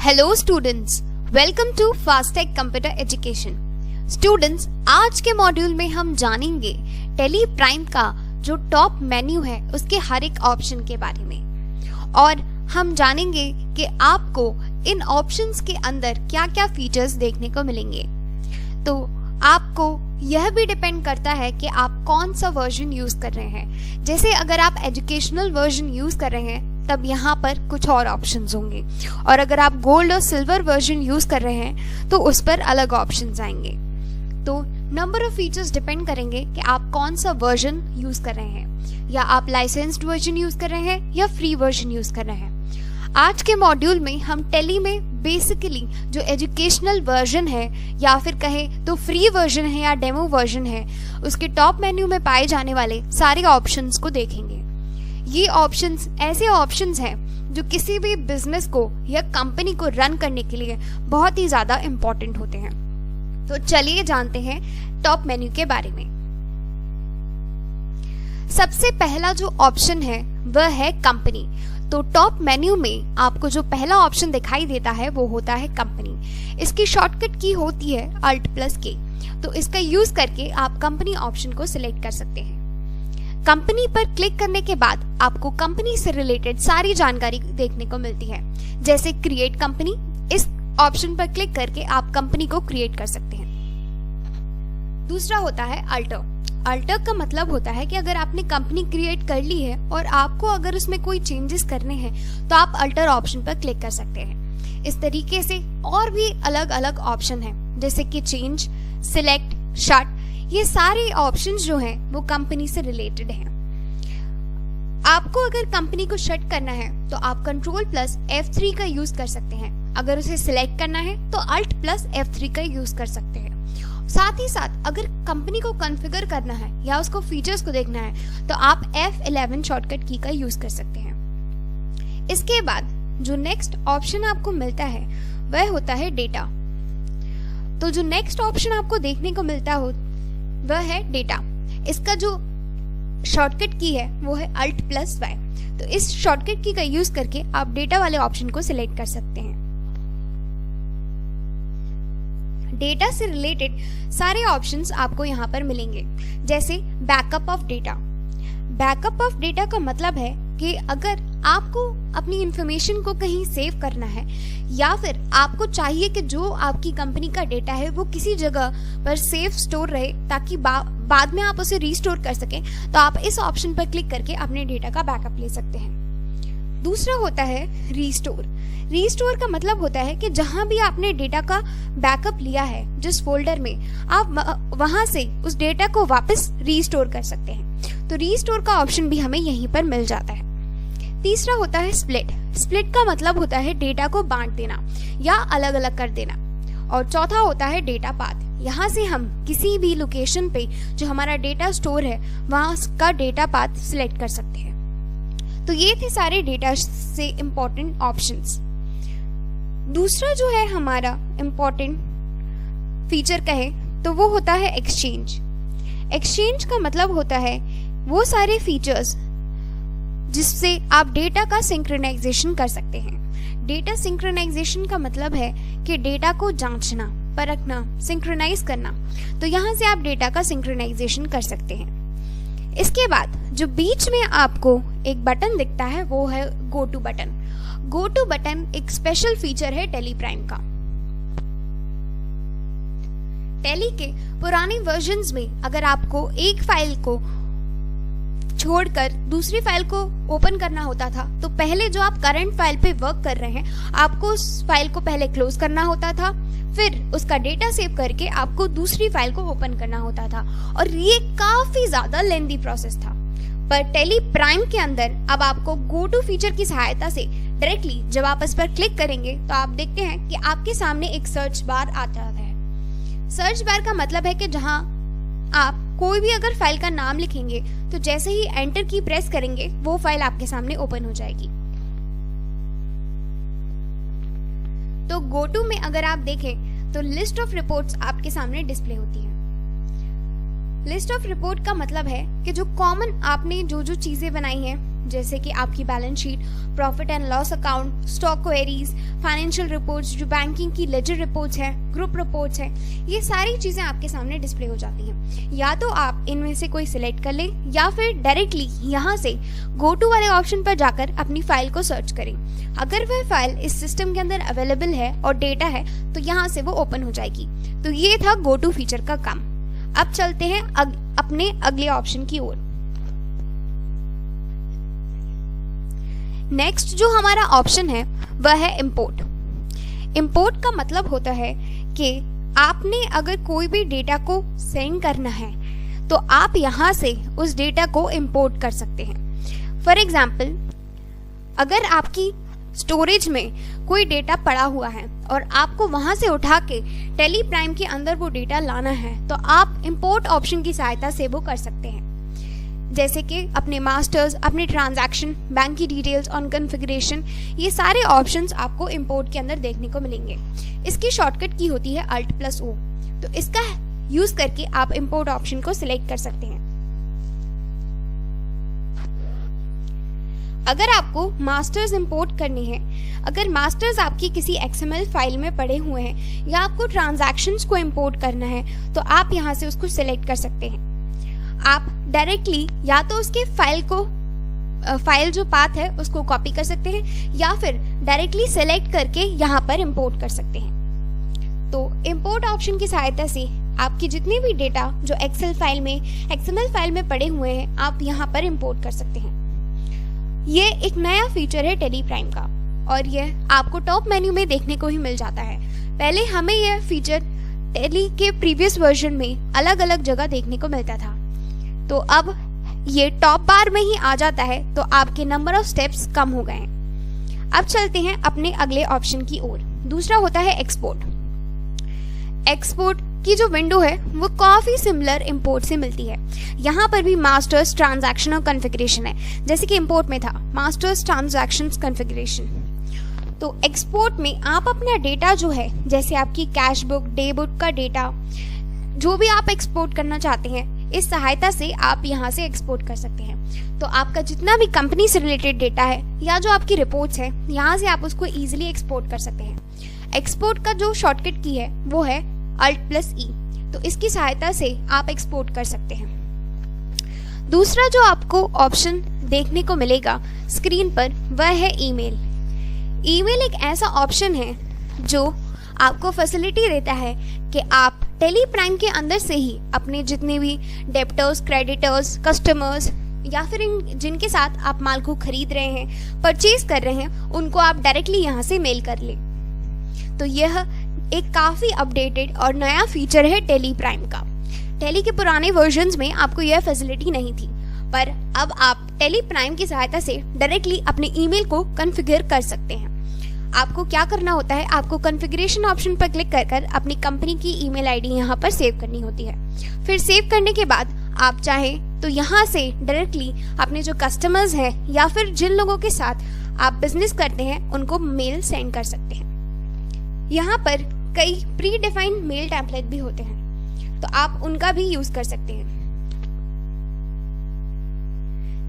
Hello students, welcome to Fastag Computer Education. Students, आज के module में हम जानेंगे टेली प्राइम का जो टॉप मेन्यू है उसके हर एक ऑप्शन के बारे में, और हम जानेंगे कि आपको इन ऑप्शंस के अंदर क्या क्या फीचर्स देखने को मिलेंगे। तो आपको यह भी डिपेंड करता है कि आप कौन सा वर्जन यूज कर रहे हैं। जैसे अगर आप एजुकेशनल वर्जन यूज कर रहे हैं तब यहाँ पर कुछ और ऑप्शंस होंगे, और अगर आप गोल्ड और सिल्वर वर्जन यूज कर रहे हैं तो उस पर अलग ऑप्शंस आएंगे। तो नंबर ऑफ फीचर्स डिपेंड करेंगे कि आप कौन सा वर्जन यूज कर रहे हैं, या आप लाइसेंस्ड वर्जन यूज कर रहे हैं या फ्री वर्जन यूज कर रहे हैं। आज के मॉड्यूल में हम टेली में बेसिकली जो एजुकेशनल वर्जन है या फिर कहें तो फ्री वर्जन है या डेमो वर्जन है, उसके टॉप मेन्यू में पाए जाने वाले सारे ऑप्शंस को देखेंगे। ये ऑप्शंस ऐसे ऑप्शंस हैं जो किसी भी बिजनेस को या कंपनी को रन करने के लिए बहुत ही ज्यादा इम्पोर्टेंट होते हैं। तो चलिए जानते हैं टॉप मेन्यू के बारे में। सबसे पहला जो ऑप्शन है वह है कंपनी। तो टॉप मेन्यू में आपको जो पहला ऑप्शन दिखाई देता है वो होता है कंपनी। इसकी शॉर्टकट की होती है Alt+K। तो इसका यूज करके आप कंपनी ऑप्शन को सिलेक्ट कर सकते हैं। कंपनी पर क्लिक करने के बाद आपको कंपनी से रिलेटेड सारी जानकारी देखने को मिलती है, जैसे क्रिएट कंपनी। इस ऑप्शन पर क्लिक करके आप कंपनी को क्रिएट कर सकते हैं। दूसरा होता है अल्टर। अल्टर का मतलब होता है कि अगर आपने कंपनी क्रिएट कर ली है और आपको अगर उसमें कोई चेंजेस करने हैं तो आप अल्टर ऑप्शन पर क्लिक कर सकते हैं। इस तरीके से और भी अलग अलग ऑप्शन हैं, जैसे कि चेंज, सिलेक्ट, शट। ये सारे ऑप्शंस जो हैं वो कंपनी से रिलेटेड हैं। आपको अगर कंपनी को शट करना है तो आप Ctrl+F3 का यूज कर सकते हैं। अगर उसे सिलेक्ट करना है तो Alt+F3 का यूज कर सकते हैं। साथ ही साथ अगर कंपनी को कॉन्फ़िगर करना है या उसको फीचर्स को देखना है तो आप F11 शॉर्टकट की का यूज कर सकते हैं। इसके बाद जो नेक्स्ट ऑप्शन आपको मिलता है वह होता है डेटा। तो जो नेक्स्ट ऑप्शन आपको देखने को मिलता हो वह है डेटा। इसका जो शॉर्टकट की है वो है Alt+Y। तो इस शॉर्टकट की का यूज करके आप डेटा वाले ऑप्शन को सिलेक्ट कर सकते हैं। डेटा से रिलेटेड सारे ऑप्शंस आपको यहाँ पर मिलेंगे, जैसे backup of data. Backup of data का मतलब है कि अगर आपको अपनी इंफॉर्मेशन को कहीं सेव करना है या फिर आपको चाहिए कि जो आपकी कंपनी का डेटा है वो किसी जगह पर सेफ स्टोर रहे ताकि बाद में आप उसे रीस्टोर कर सकें, तो आप इस ऑप्शन पर क्लिक करके अपने डेटा का बैकअप ले सकते हैं। दूसरा होता है रीस्टोर। रीस्टोर का मतलब होता है कि जहां भी आपने डेटा का बैकअप लिया है, जिस फोल्डर में, आप वहां से उस डेटा को वापस रीस्टोर कर सकते हैं। तो रीस्टोर का ऑप्शन भी हमें यहीं पर मिल जाता है। तीसरा होता है स्प्लिट। स्प्लिट का मतलब होता है डेटा को बांट देना या अलग अलग कर देना। और चौथा होता है डेटा पाथ। यहाँ से हम किसी भी लोकेशन पे जो हमारा डेटा स्टोर है वहां का डेटा पाथ सिलेक्ट कर सकते हैं। तो ये थे सारे डेटा से इम्पोर्टेंट ऑप्शंस। दूसरा जो है हमारा इम्पोर्टेंट फीचर कहें तो वो होता है एक्सचेंज। एक्सचेंज का मतलब होता है वो सारे फीचर्स जिससे आप डेटा का सिंक्रोनाइजेशन कर सकते हैं। डेटा सिंक्रोनाइजेशन का मतलब है कि डेटा को जांचना, परखना, सिंक्रोनाइज करना। तो यहाँ से आप डेटा का सिंक्रोनाइजेशन कर सकते हैं। इसके बाद जो बीच में आपको एक बटन दिखता है वो है go to button. Go to button एक स्पेशल फीचर है टेली प्राइम का। टेली के पुराने वर्जन्स में अगर आपको एक फाइल को छोड़कर दूसरी फाइल को ओपन करना होता था तो पहले जो आप करंट फाइल पे वर्क कर रहे हैं आपको उस फाइल को पहले क्लोज करना होता था, फिर उसका डेटा सेव करके आपको दूसरी फाइल को ओपन करना होता था, और ये काफी ज्यादा लेंथी प्रोसेस था। पर टेली प्राइम के अंदर अब आपको गो टू फीचर की सहायता से डायरेक्टली जब आप इस पर क्लिक करेंगे तो आप देखते हैं कि आपके सामने एक सर्च बार आता है। सर्च बार का मतलब है कि जहां आप कोई भी अगर फाइल का नाम लिखेंगे तो जैसे ही एंटर की प्रेस करेंगे वो फाइल आपके सामने ओपन हो जाएगी। तो गो टू में अगर आप देखें तो लिस्ट ऑफ रिपोर्ट्स आपके सामने डिस्प्ले होती है। लिस्ट ऑफ रिपोर्ट का मतलब है कि जो कॉमन आपने जो चीजें बनाई हैं जैसे कि आपकी balance sheet, profit and loss account, stock queries, financial reports, जो बैंकिंग की लेजर रिपोर्ट्स हैं, ग्रुप रिपोर्ट्स हैं, ये सारी चीज़ें आपके सामने डिस्प्ले हो जाती हैं। या तो आप इनमें से कोई सिलेक्ट कर लें या फिर डायरेक्टली यहाँ से गो टू वाले ऑप्शन पर जाकर अपनी फाइल को सर्च करें। अगर वह फाइल इस सिस्टम के अंदर अवेलेबल है और डेटा है तो यहाँ से वो ओपन हो जाएगी। तो ये था गो टू फीचर का काम। अब चलते हैं अपने अगले ऑप्शन की ओर। नेक्स्ट जो हमारा ऑप्शन है वह है इंपोर्ट। इंपोर्ट का मतलब होता है कि आपने अगर कोई भी डेटा को सेंड करना है तो आप यहाँ से उस डेटा को इंपोर्ट कर सकते हैं। फॉर एग्जाम्पल, अगर आपकी स्टोरेज में कोई डेटा पड़ा हुआ है और आपको वहां से उठा के टेली प्राइम के अंदर वो डेटा लाना है तो आप इंपोर्ट ऑप्शन की सहायता से वो कर सकते हैं। जैसे कि अपने मास्टर्स, अपने ट्रांजैक्शन, बैंक की डिटेल्स ऑन कॉन्फ़िगरेशन, ये सारे ऑप्शंस आपको इंपोर्ट के अंदर देखने को मिलेंगे। इसकी शॉर्टकट की होती है Alt+O। तो इसका यूज करके आप इंपोर्ट ऑप्शन को सिलेक्ट कर सकते हैं। अगर आपको मास्टर्स इंपोर्ट करने हैं, अगर मास्टर्स आपकी किसी XML फाइल में पड़े हुए हैं या आपको ट्रांजैक्शंस को इंपोर्ट करना है तो आप यहाँ से उसको सिलेक्ट कर सकते हैं। आप डायरेक्टली या तो उसके फाइल जो पाथ है उसको कॉपी कर सकते हैं या फिर डायरेक्टली सेलेक्ट करके यहाँ पर इंपोर्ट कर सकते हैं। तो इंपोर्ट ऑप्शन की सहायता से आपकी जितनी भी डेटा जो XML फाइल में पड़े हुए हैं आप यहाँ पर इंपोर्ट कर सकते हैं। ये एक नया फीचर है टेली प्राइम का और यह आपको टॉप मेन्यू में देखने को ही मिल जाता है। पहले हमें यह फीचर टेली के प्रीवियस वर्जन में अलग अलग जगह देखने को मिलता था, तो अब ये टॉप बार में ही आ जाता है, तो आपके नंबर ऑफ स्टेप्स कम हो गए हैं। अब चलते हैं अपने अगले ऑप्शन की ओर। दूसरा होता है एक्सपोर्ट। एक्सपोर्ट की जो विंडो है वो काफी सिमिलर इंपोर्ट से मिलती है। यहाँ पर भी मास्टर्स, ट्रांजैक्शन और कॉन्फ़िगरेशन है, जैसे कि इंपोर्ट में था मास्टर्स, ट्रांजैक्शंस, कॉन्फ़िगरेशन। तो एक्सपोर्ट में आप अपना डेटा जो है, जैसे आपकी कैश बुक, डे बुक का डेटा, जो भी आप एक्सपोर्ट करना चाहते हैं, इस सहायता से आप यहाँ से एक्सपोर्ट कर सकते हैं। तो आपका जितना भी कंपनी से रिलेटेड डेटा है या जो आपकी रिपोर्ट्स है, यहाँ से आप उसको इजीली एक्सपोर्ट कर सकते हैं। एक्सपोर्ट का जो शॉर्टकट की है वो है Alt+E। तो इसकी सहायता से आप एक्सपोर्ट कर सकते हैं। दूसरा जो आपको ऑप्शन देखने को मिलेगा स्क्रीन पर वह है ईमेल। ईमेल एक ऐसा ऑप्शन है जो आपको फैसिलिटी देता है कि आप टेली प्राइम के अंदर से ही अपने जितने भी डेप्टर्स, क्रेडिटर्स, कस्टमर्स या फिर जिनके साथ आप माल को खरीद रहे हैं, परचेज कर रहे हैं, उनको आप डायरेक्टली यहाँ से मेल कर लें। तो यह एक काफ़ी अपडेटेड और नया फीचर है टेली प्राइम का। टेली के पुराने वर्जन्स में आपको यह फैसिलिटी नहीं थी, पर अब आप टेली प्राइम की सहायता से डायरेक्टली अपने ईमेल को कॉन्फ़िगर कर सकते हैं। आपको क्या करना होता है, आपको कॉन्फ़िगरेशन ऑप्शन पर क्लिक कर अपनी कंपनी की ईमेल आईडी यहाँ पर सेव करनी होती है। फिर सेव करने के बाद आप चाहें तो यहाँ से डायरेक्टली अपने जो कस्टमर्स हैं या फिर जिन लोगों के साथ आप बिजनेस करते हैं उनको मेल सेंड कर सकते हैं। यहाँ पर कई प्री डिफाइंड मेल टेम्पलेट भी होते हैं, तो आप उनका भी यूज कर सकते हैं।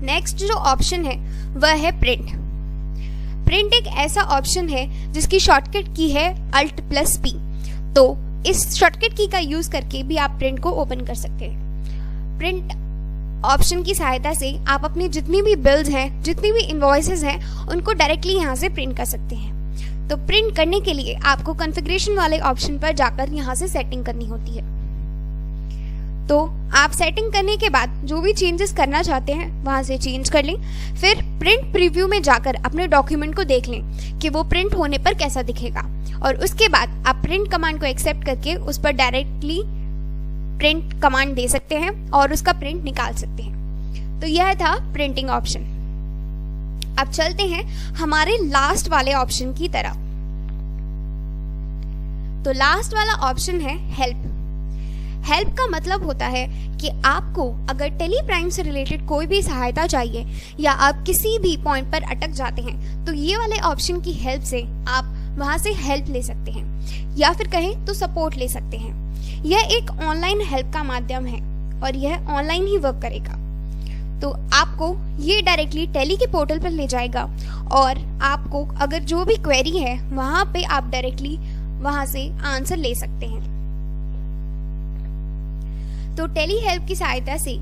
नेक्स्ट जो ऑप्शन है वह है प्रिंट। प्रिंट एक ऐसा ऑप्शन है जिसकी शॉर्टकट की है Alt+P। तो इस शॉर्टकट की का यूज करके भी आप प्रिंट को ओपन कर सकते हैं। प्रिंट ऑप्शन की सहायता से आप अपनी जितनी भी बिल्स हैं, जितनी भी इनवॉइसेस हैं, उनको डायरेक्टली यहाँ से प्रिंट कर सकते हैं। तो प्रिंट करने के लिए आपको कॉन्फ़िगरेशन वाले ऑप्शन पर जाकर यहाँ से सेटिंग करनी होती है। तो आप सेटिंग करने के बाद जो भी चेंजेस करना चाहते हैं वहाँ से चेंज कर लें। फिर प्रिंट प्रीव्यू में जाकर अपने डॉक्यूमेंट को देख लें कि वो प्रिंट होने पर कैसा दिखेगा, और उसके बाद आप प्रिंट कमांड को एक्सेप्ट करके उस पर डायरेक्टली प्रिंट कमांड दे सकते हैं और उसका प्रिंट निकाल सकते हैं। तो यह था प्रिंटिंग ऑप्शन। अब चलते हैं हमारे लास्ट वाले ऑप्शन की तरफ। तो लास्ट वाला ऑप्शन है हेल्प। हेल्प का मतलब होता है कि आपको अगर टेली प्राइम से रिलेटेड कोई भी सहायता चाहिए या आप किसी भी पॉइंट पर अटक जाते हैं तो ये वाले ऑप्शन की हेल्प से आप वहां से हेल्प ले सकते हैं या फिर कहें तो सपोर्ट ले सकते हैं। यह एक ऑनलाइन हेल्प का माध्यम है और यह ऑनलाइन ही वर्क करेगा। तो आपको ये डायरेक्टली टैली के पोर्टल पर ले जाएगा और आपको अगर जो भी क्वेरी है वहाँ पे आप डायरेक्टली वहाँ से आंसर ले सकते हैं। तो टैली हेल्प की सहायता से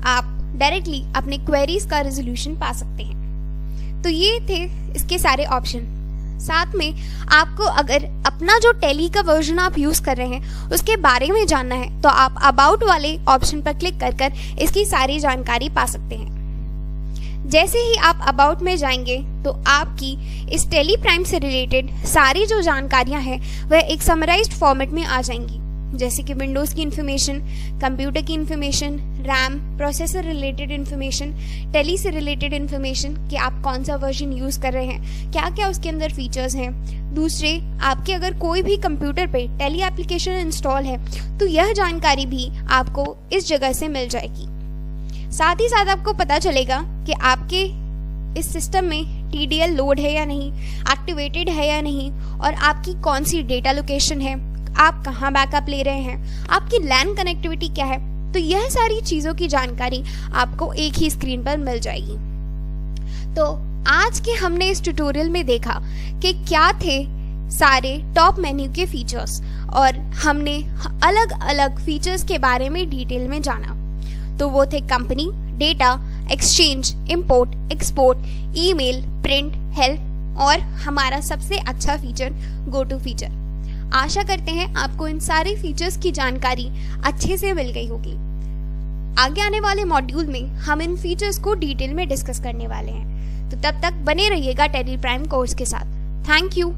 आप डायरेक्टली अपने क्वेरीज का रेजोल्यूशन पा सकते हैं। तो ये थे इसके सारे ऑप्शन। साथ में आपको अगर अपना जो टैली का वर्जन आप यूज़ कर रहे हैं उसके बारे में जानना है तो आप अबाउट वाले ऑप्शन पर क्लिक कर इसकी सारी जानकारी पा सकते हैं। जैसे ही आप अबाउट में जाएंगे तो आपकी इस टैली प्राइम से रिलेटेड सारी जो जानकारियां हैं वह एक समराइज्ड फॉर्मेट में आ जाएंगी, जैसे कि विंडोज़ की इन्फॉर्मेशन, कंप्यूटर की information, RAM, processor related information, tally से रिलेटेड इन्फॉर्मेशन कि आप कौन सा वर्जन यूज़ कर रहे हैं, क्या क्या उसके अंदर फीचर्स हैं। दूसरे, आपके अगर कोई भी कंप्यूटर पे टैली एप्लीकेशन इंस्टॉल है तो यह जानकारी भी आपको इस जगह से मिल जाएगी। साथ ही साथ आपको पता चलेगा कि आपके इस सिस्टम में TDL लोड है या नहीं, एक्टिवेटेड है या नहीं, और आपकी कौन सी डेटा लोकेशन है, आप कहाँ बैकअप ले रहे हैं, आपकी लैन कनेक्टिविटी क्या है। तो यह सारी चीज़ों की जानकारी आपको एक ही स्क्रीन पर मिल जाएगी। तो आज के हमने इस ट्यूटोरियल में देखा कि क्या थे सारे टॉप मेन्यू के फीचर्स और हमने अलग अलग फीचर्स के बारे में डिटेल में जाना। तो वो थे company, data, exchange, import, export, email, print, help और हमारा सबसे अच्छा फीचर गो टू फीचर। आशा करते हैं आपको इन सारे फीचर्स की जानकारी अच्छे से मिल गई होगी। आगे आने वाले मॉड्यूल में हम इन फीचर्स को डिटेल में डिस्कस करने वाले हैं। तो तब तक बने रहिएगा टैली प्राइम कोर्स के साथ। Thank you.